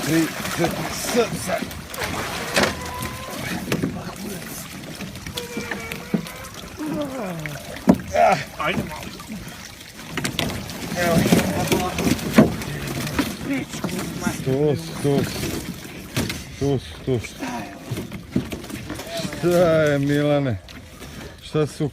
3, 4, sad. Ajde malo. Evo. Tu. Šta je, Milane? Šta su